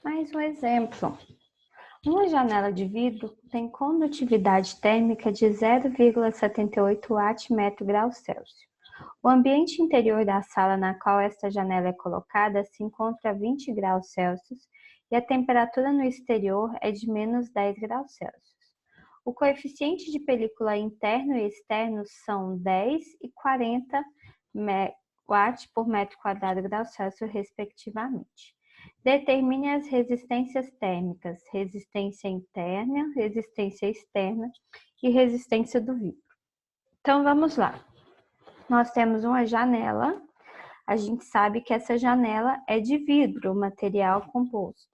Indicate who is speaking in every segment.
Speaker 1: Mais um exemplo. Uma janela de vidro tem condutividade térmica de 0,78 atm/grau-Celsius. O ambiente interior da sala na qual esta janela é colocada se encontra a 20 graus Celsius e a temperatura no exterior é de menos 10 graus Celsius. O coeficiente de película interno e externo são 10 e 40 watts por metro quadrado grau Celsius, respectivamente. Determine as resistências térmicas, resistência interna, resistência externa e resistência do vidro. Então, vamos lá. Nós temos uma janela, a gente sabe que essa janela é de vidro, material composto.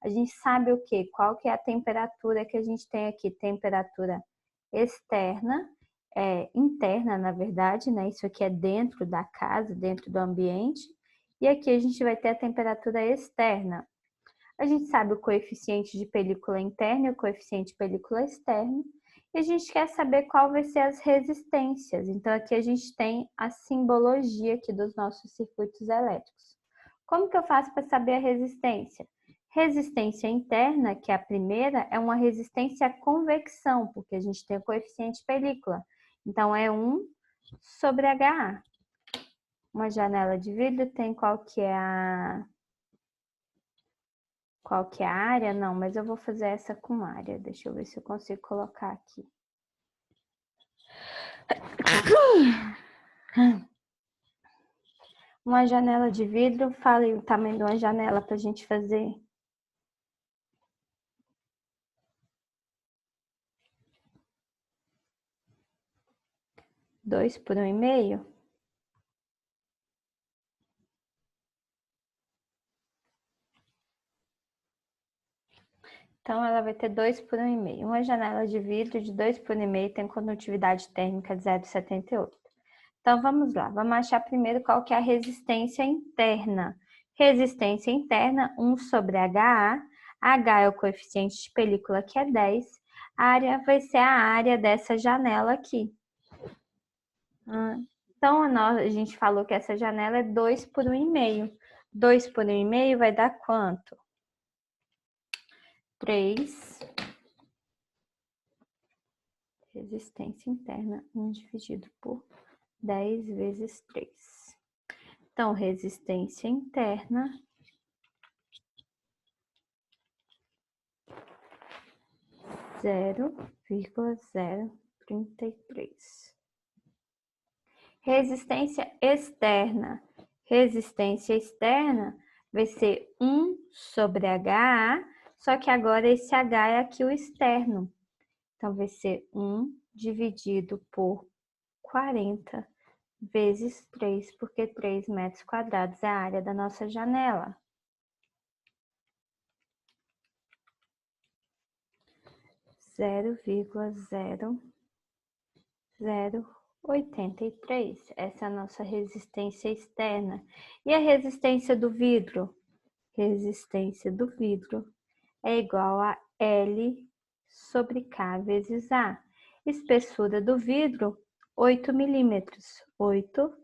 Speaker 1: A gente sabe o quê? Qual que é a temperatura que a gente tem aqui? Temperatura externa, interna, na verdade, né? Isso aqui é dentro da casa, dentro do ambiente. E aqui a gente vai ter a temperatura externa. A gente sabe o coeficiente de película interna e o coeficiente de película externa. E a gente quer saber qual vai ser as resistências. Então, aqui a gente tem a simbologia aqui dos nossos circuitos elétricos. Como que eu faço para saber a resistência? Resistência interna, que é a primeira, é uma resistência à convecção, porque a gente tem o coeficiente de película. Então, é 1 sobre HA. Uma janela de vidro tem qual que é a área? Não, mas eu vou fazer essa com área. Deixa eu ver se eu consigo colocar aqui. Uma janela de vidro, fale o tamanho de uma janela para a gente fazer. Dois por 1,5. Então, ela vai ter 2 por 1,5. Uma janela de vidro de 2 por 1,5 tem condutividade térmica de 0,78. Então, vamos lá. Vamos achar primeiro qual que é a resistência interna. Resistência interna, 1 sobre HA. H é o coeficiente de película, que é 10. A área vai ser a área dessa janela aqui. Então, a gente falou que essa janela é 2 por 1,5. 2 por 1,5 vai dar quanto? 3. Resistência interna, 1 dividido por 10 vezes 3. Então, resistência interna é 0,033. Resistência externa. Resistência externa vai ser 1 sobre HA, só que agora esse H é aqui o externo. Então, vai ser 1 dividido por 40 vezes 3, porque 3 metros quadrados é a área da nossa janela. 0,0083. Essa é a nossa resistência externa. E a resistência do vidro? Resistência do vidro é igual a L sobre K vezes A. Espessura do vidro, 8 milímetros. 8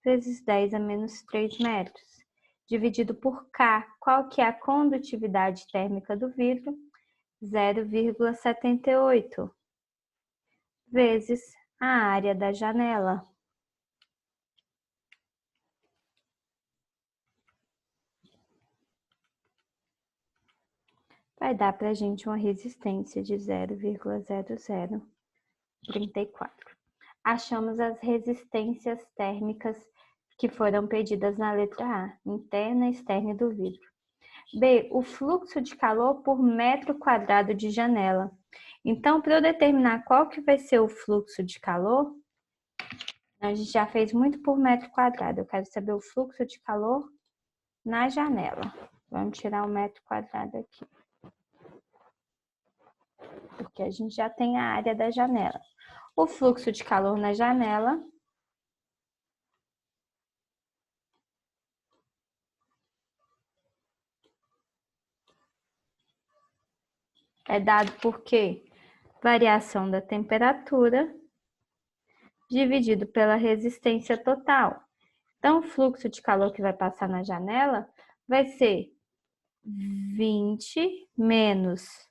Speaker 1: vezes 10 a menos 3 metros. Dividido por K. Qual que é a condutividade térmica do vidro? 0,78 vezes a área da janela. Vai dar para a gente uma resistência de 0,0034. Achamos as resistências térmicas que foram pedidas na letra A, interna, externa e do vidro. B, o fluxo de calor por metro quadrado de janela. Então, para eu determinar qual que vai ser o fluxo de calor, a gente já fez muito por metro quadrado. Eu quero saber o fluxo de calor na janela. Vamos tirar o metro quadrado aqui. Porque a gente já tem a área da janela. O fluxo de calor na janela é dado por quê? Variação da temperatura dividido pela resistência total. Então, o fluxo de calor que vai passar na janela vai ser 20 menos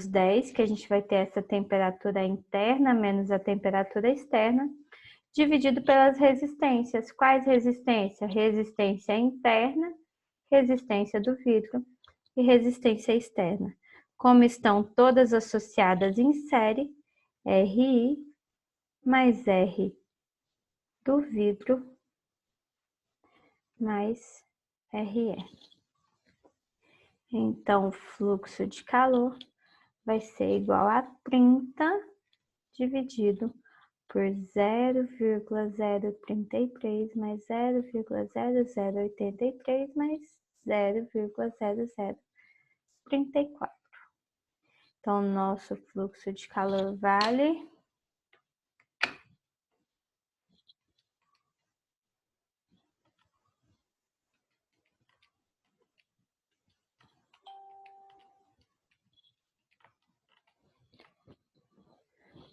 Speaker 1: 10, que a gente vai ter essa temperatura interna menos a temperatura externa, dividido pelas resistências. Quais resistências? Resistência interna, resistência do vidro e resistência externa. Como estão todas associadas em série, RI mais R do vidro mais RE. Então, o fluxo de calor vai ser igual a 30 dividido por 0,033 mais 0,0083 mais 0,0034. Então, nosso fluxo de calor vale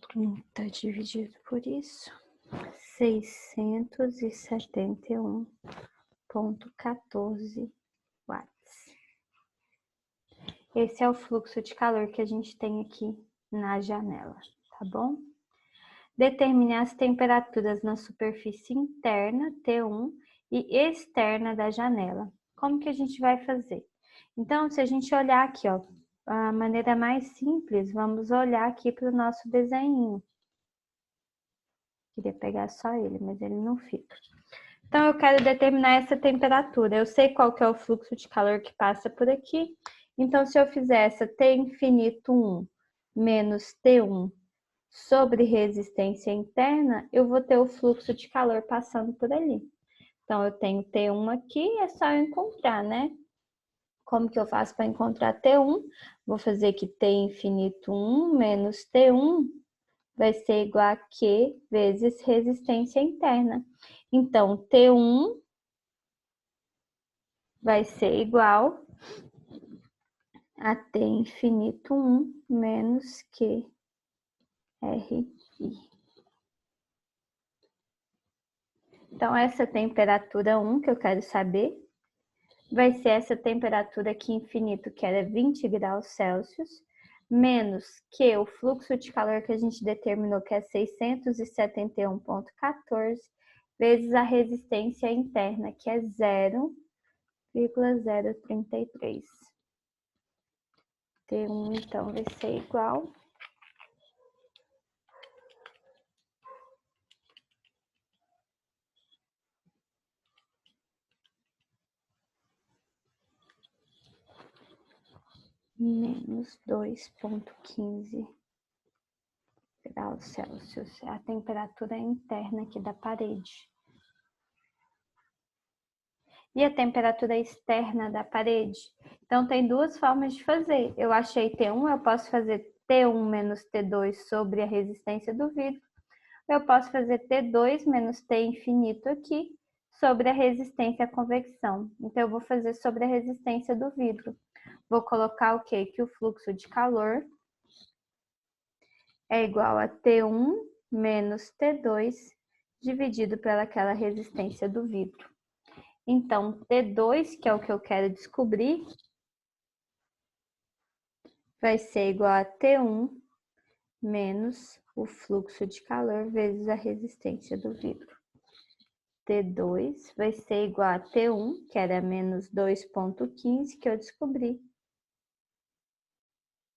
Speaker 1: 30 dividido por isso, 671,14 watts. Esse é o fluxo de calor que a gente tem aqui na janela, tá bom? Determine as temperaturas na superfície interna, T1, e externa da janela. Como que a gente vai fazer? Então, se a gente olhar aqui, ó, a maneira mais simples, vamos olhar aqui para o nosso desenho. Queria pegar só ele, mas ele não fica. Então, eu quero determinar essa temperatura. Eu sei qual que é o fluxo de calor que passa por aqui. Então, se eu fizer essa T infinito 1 menos T1 sobre resistência interna, eu vou ter o fluxo de calor passando por ali. Então, eu tenho T1 aqui, é só eu encontrar, né? Como que eu faço para encontrar T1? Vou fazer aqui T infinito 1 menos T1 vai ser igual a Q vezes resistência interna. Então, T1 vai ser igual a T infinito 1 menos Q RI. Então, essa temperatura 1 que eu quero saber vai ser essa temperatura aqui infinito, que era 20 graus Celsius, menos que o fluxo de calor que a gente determinou, que é 671,14, vezes a resistência interna, que é 0,033. T1, então, vai ser igual menos 2,15 graus Celsius. É a temperatura interna aqui da parede. E a temperatura externa da parede? Então, tem duas formas de fazer. Eu achei T1, eu posso fazer T1 menos T2 sobre a resistência do vidro. Eu posso fazer T2 menos T infinito aqui sobre a resistência à convecção. Então, eu vou fazer sobre a resistência do vidro. Vou colocar o quê? Que o fluxo de calor é igual a T1 menos T2 dividido pelaquela resistência do vidro. Então, T2, que é o que eu quero descobrir, vai ser igual a T1 menos o fluxo de calor vezes a resistência do vidro. T2 vai ser igual a T1, que era menos 2,15, que eu descobri,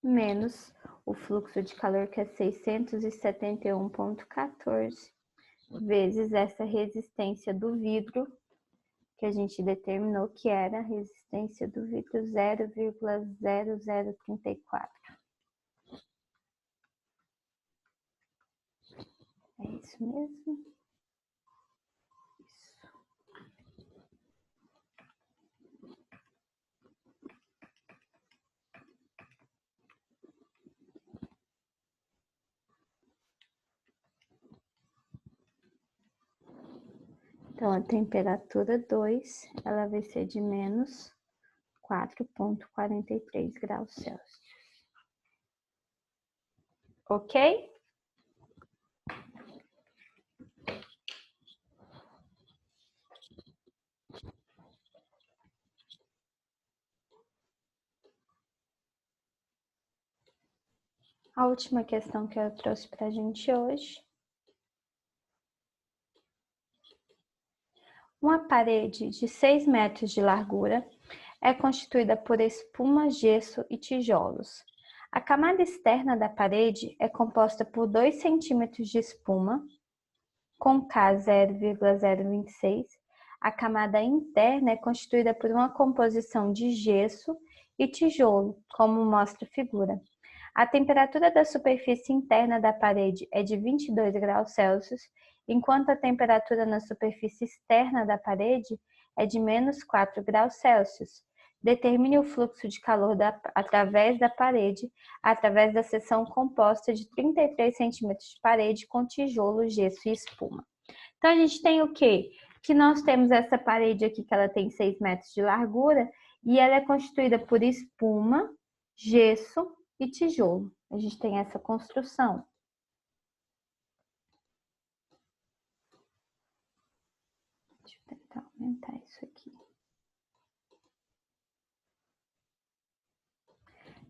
Speaker 1: menos o fluxo de calor, que é 671,14, vezes essa resistência do vidro, que a gente determinou que era a resistência do vidro 0,0034. É isso mesmo? Isso. Então, a temperatura 2, ela vai ser de menos 4,43 graus Celsius. Ok? A última questão que eu trouxe para a gente hoje. Uma parede de 6 metros de largura é constituída por espuma, gesso e tijolos. A camada externa da parede é composta por 2 centímetros de espuma, com K 0,026. A camada interna é constituída por uma composição de gesso e tijolo, como mostra a figura. A temperatura da superfície interna da parede é de 22 graus Celsius, enquanto a temperatura na superfície externa da parede é de menos 4 graus Celsius. Determine o fluxo de calor através da parede, através da seção composta de 33 centímetros de parede com tijolo, gesso e espuma. Então, a gente tem o quê? Que nós temos essa parede aqui, que ela tem 6 metros de largura, e ela é constituída por espuma, gesso e tijolo. A gente tem essa construção. Deixa eu tentar aumentar isso aqui.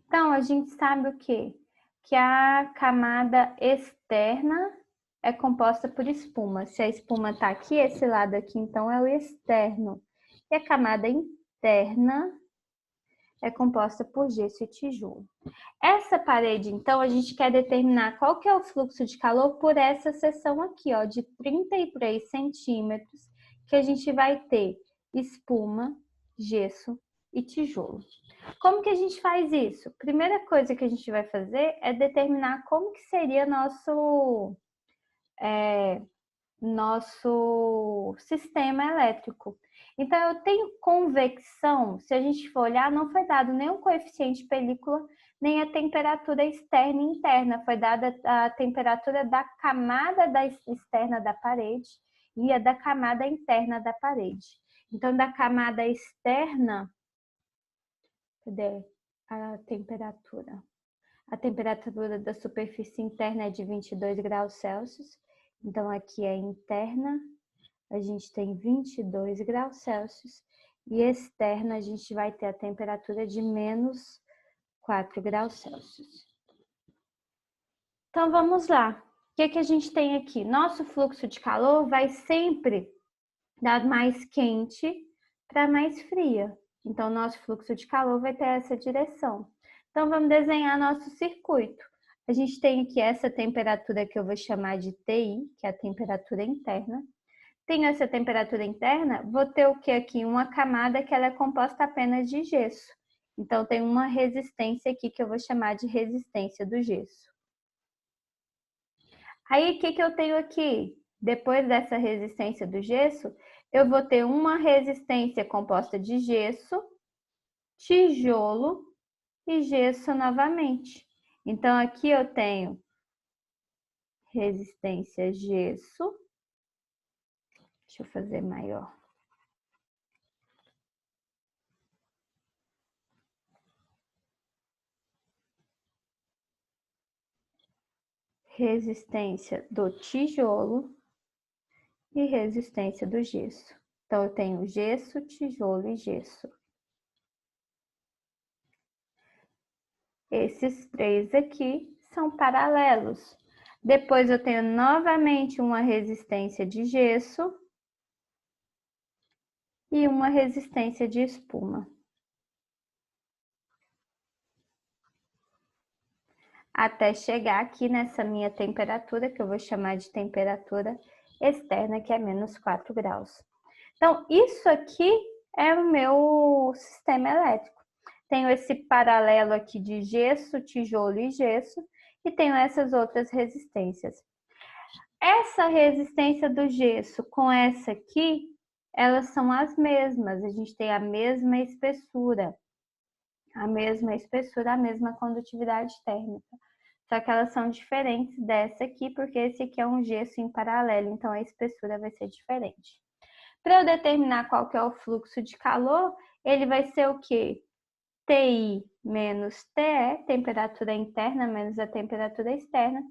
Speaker 1: Então, a gente sabe o quê? Que a camada externa é composta por espuma. Se a espuma está aqui, esse lado aqui, então é o externo. E a camada interna é composta por gesso e tijolo. Essa parede, então, a gente quer determinar qual que é o fluxo de calor por essa seção aqui, ó, de 33 centímetros, que a gente vai ter espuma, gesso e tijolo. Como que a gente faz isso? Primeira coisa que a gente vai fazer é determinar como que seria nosso sistema elétrico. Então, eu tenho convecção, se a gente for olhar, não foi dado nenhum coeficiente de película, nem a temperatura externa e interna, foi dada a temperatura da camada externa da parede e a da camada interna da parede. Então, da camada externa, cadê a temperatura? A temperatura da superfície interna é de 22 graus Celsius, então aqui é interna, a gente tem 22 graus Celsius, e externa a gente vai ter a temperatura de menos 4 graus Celsius. Então vamos lá, o que a gente tem aqui? Nosso fluxo de calor vai sempre dar mais quente para mais fria, então nosso fluxo de calor vai ter essa direção. Então vamos desenhar nosso circuito. A gente tem aqui essa temperatura que eu vou chamar de TI, que é a temperatura interna. Tenho essa temperatura interna, vou ter o que aqui? Uma camada que ela é composta apenas de gesso. Então, tem uma resistência aqui que eu vou chamar de resistência do gesso. Aí, o que eu tenho aqui? Depois dessa resistência do gesso, eu vou ter uma resistência composta de gesso, tijolo e gesso novamente. Então, aqui eu tenho resistência gesso. Deixa eu fazer maior. Resistência do tijolo e resistência do gesso. Então, eu tenho gesso, tijolo e gesso. Esses três aqui são paralelos. Depois, eu tenho novamente uma resistência de gesso e uma resistência de espuma. Até chegar aqui nessa minha temperatura, que eu vou chamar de temperatura externa, que é menos 4 graus. Então, isso aqui é o meu sistema elétrico. Tenho esse paralelo aqui de gesso, tijolo e gesso, e tenho essas outras resistências. Essa resistência do gesso com essa aqui, elas são as mesmas, a gente tem a mesma espessura, a mesma condutividade térmica. Só que elas são diferentes dessa aqui, porque esse aqui é um gesso em paralelo, então a espessura vai ser diferente. Para eu determinar qual que é o fluxo de calor, ele vai ser o quê? TI menos TE, temperatura interna menos a temperatura externa,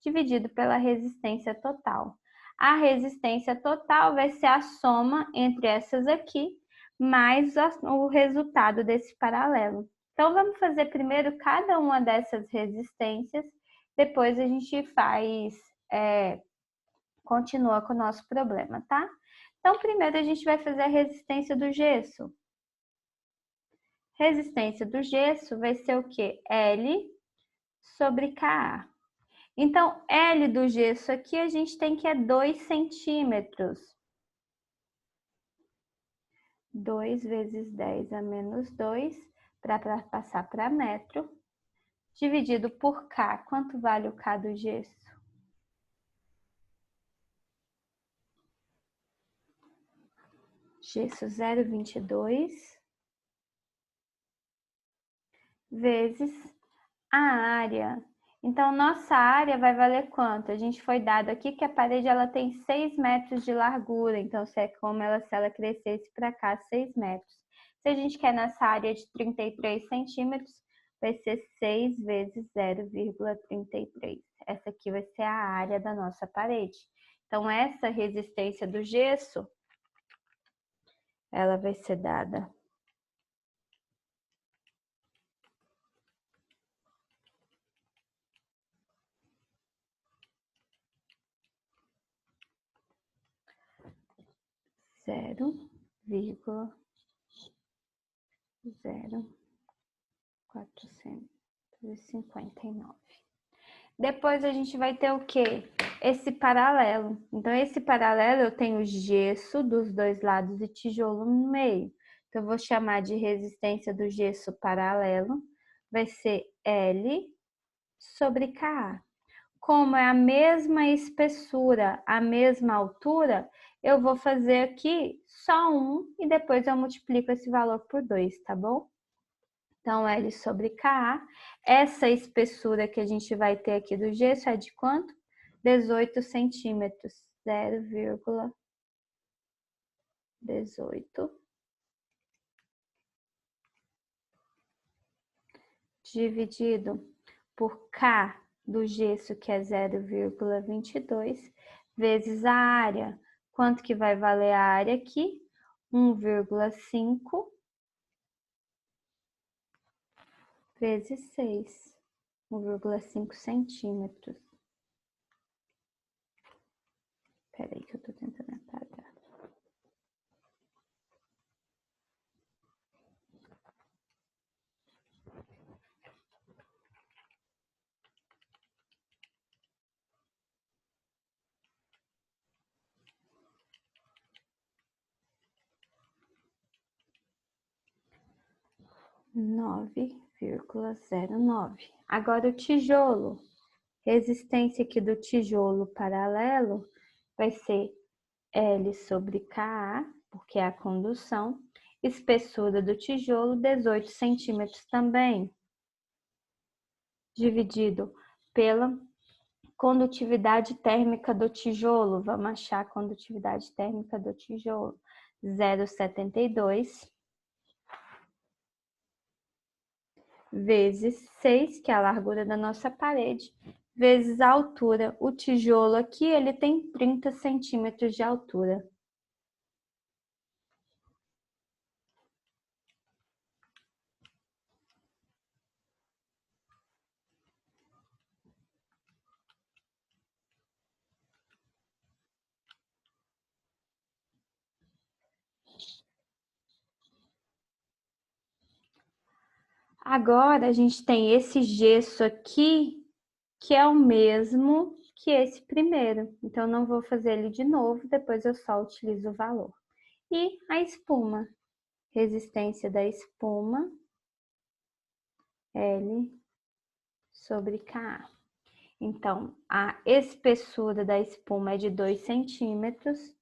Speaker 1: dividido pela resistência total. A resistência total vai ser a soma entre essas aqui, mais o resultado desse paralelo. Então, vamos fazer primeiro cada uma dessas resistências Depois a gente continua com o nosso problema, tá? Então, primeiro a gente vai fazer a resistência do gesso. Resistência do gesso vai ser o quê? L sobre Ka. Então, L do gesso aqui a gente tem que é 2 centímetros. 2 vezes 10 a menos 2, para passar para metro, dividido por K. Quanto vale o K do gesso? Gesso 0,22 vezes a área. Então, nossa área vai valer quanto? A gente foi dado aqui que a parede ela tem 6 metros de largura, então se ela crescesse para cá 6 metros. Se a gente quer nessa área de 33 centímetros, vai ser 6 vezes 0,33. Essa aqui vai ser a área da nossa parede. Então, essa resistência do gesso, ela vai ser dada 0,0459. Depois a gente vai ter o quê? Esse paralelo. Então, esse paralelo eu tenho gesso dos dois lados e tijolo no meio. Então, eu vou chamar de resistência do gesso paralelo. Vai ser L sobre Ka. Como é a mesma espessura, a mesma altura, eu vou fazer aqui só um e depois eu multiplico esse valor por 2, tá bom? Então, L sobre Ka, essa espessura que a gente vai ter aqui do gesso é de quanto? 18 centímetros, 0,18 dividido por K do gesso, que é 0,22, vezes a área. Quanto que vai valer a área aqui? 1,5 vezes 6, 1,5 centímetros. Espera aí que eu tô tentando apagar. Nove vírgula 09. Agora o tijolo. Resistência aqui do tijolo paralelo vai ser L sobre Ka, porque é a condução. Espessura do tijolo, 18 centímetros também. Dividido pela condutividade térmica do tijolo. Vamos achar a condutividade térmica do tijolo. 0,72 vezes 6, que é a largura da nossa parede, vezes a altura. O tijolo aqui, ele tem 30 centímetros de altura. Agora, a gente tem esse gesso aqui, que é o mesmo que esse primeiro. Então, não vou fazer ele de novo, depois eu só utilizo o valor. E a espuma. Resistência da espuma, L sobre Ka. Então, a espessura da espuma é de 2 centímetros,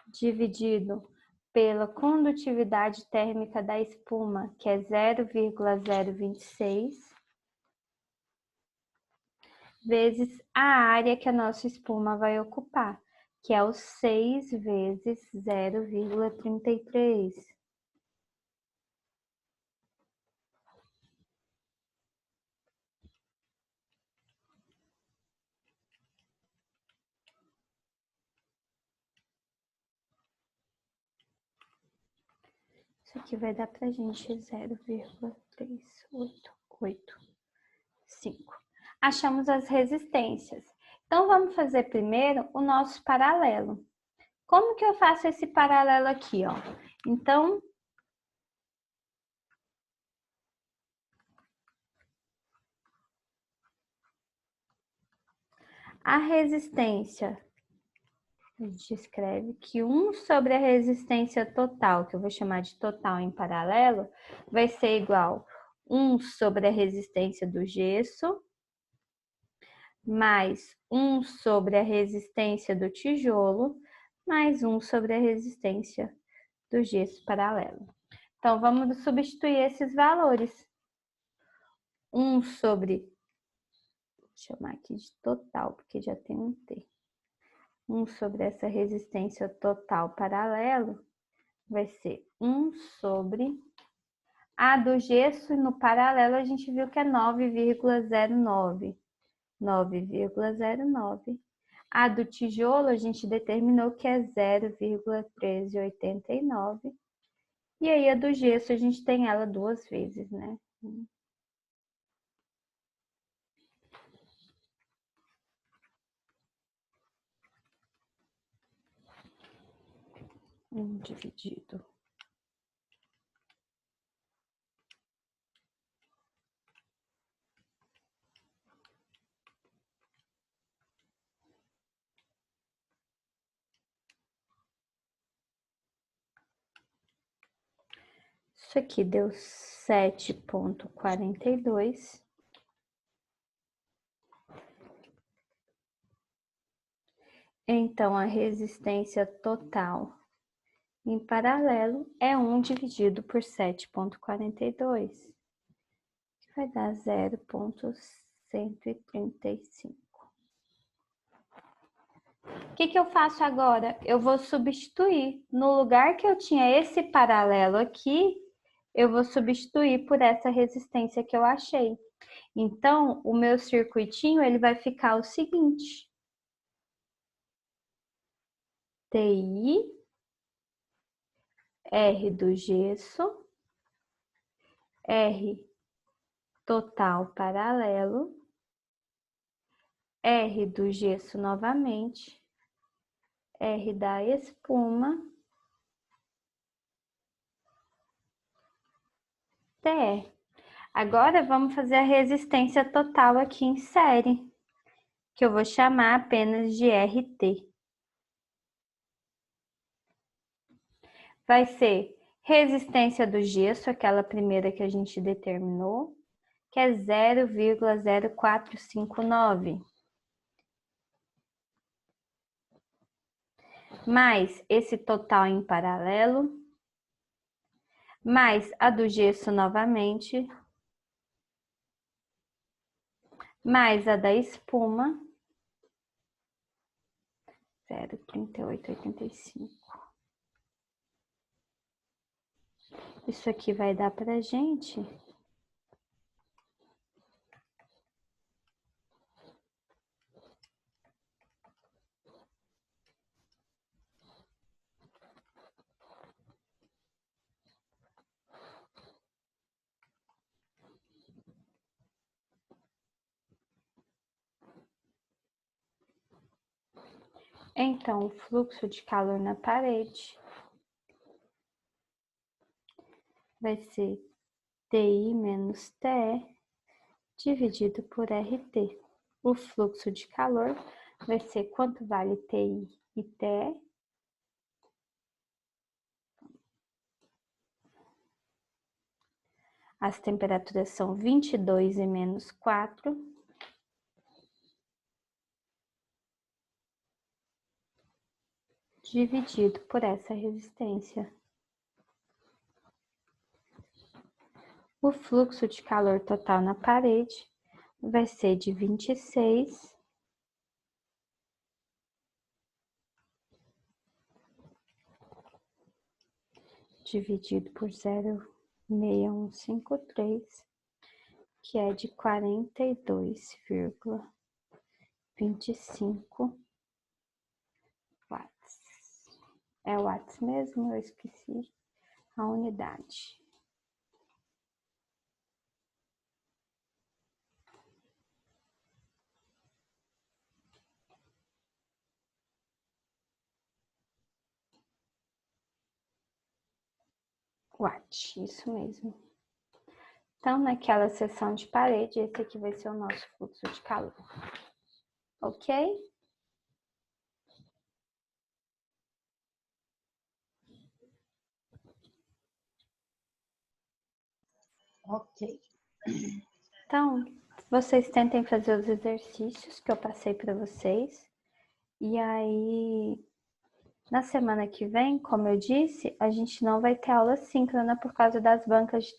Speaker 1: dividido pela condutividade térmica da espuma, que é 0,026, vezes a área que a nossa espuma vai ocupar, que é o 6 vezes 0,33. Isso aqui vai dar pra gente 0,388. 5. Achamos as resistências. Então, vamos fazer primeiro o nosso paralelo. Como que eu faço esse paralelo aqui, ó? Então, a resistência, a gente escreve que 1 sobre a resistência total, que eu vou chamar de total em paralelo, vai ser igual 1 sobre a resistência do gesso, mais 1 sobre a resistência do tijolo, mais 1 sobre a resistência do gesso paralelo. Então, vamos substituir esses valores. 1 sobre, vou chamar aqui de total, porque já tem um T. 1 sobre essa resistência total paralelo vai ser 1 sobre a do gesso, no paralelo a gente viu que é 9,09. 9,09. A do tijolo a gente determinou que é 0,1389. E aí a do gesso a gente tem ela 2 vezes, né? Dividido. Isso aqui deu 7,42. Então, a resistência total em paralelo é 1 dividido por 7,42, que vai dar 0,135. O que eu faço agora? Eu vou substituir. No lugar que eu tinha esse paralelo aqui, eu vou substituir por essa resistência que eu achei. Então, o meu circuitinho ele vai ficar o seguinte. TI, R do gesso, R total paralelo, R do gesso novamente, R da espuma, TE. Agora vamos fazer a resistência total aqui em série, que eu vou chamar apenas de RT. Vai ser resistência do gesso, aquela primeira que a gente determinou, que é 0,0459. Mais esse total em paralelo, mais a do gesso novamente, mais a da espuma, 0,3885. Isso aqui vai dar pra gente então o fluxo de calor na parede vai ser TI menos TE dividido por RT. O fluxo de calor vai ser quanto vale TI e TE. As temperaturas são 22 e menos 4. Dividido por essa resistência. O fluxo de calor total na parede vai ser de 26 dividido por 0,6153, que é de 42,25 watts. É watts mesmo? Eu esqueci a unidade. Watt, isso mesmo. Então, naquela seção de parede, esse aqui vai ser o nosso fluxo de calor. Ok?
Speaker 2: Ok.
Speaker 1: Então, vocês tentem fazer os exercícios que eu passei para vocês. E aí, na semana que vem, como eu disse, a gente não vai ter aula síncrona por causa das bancas de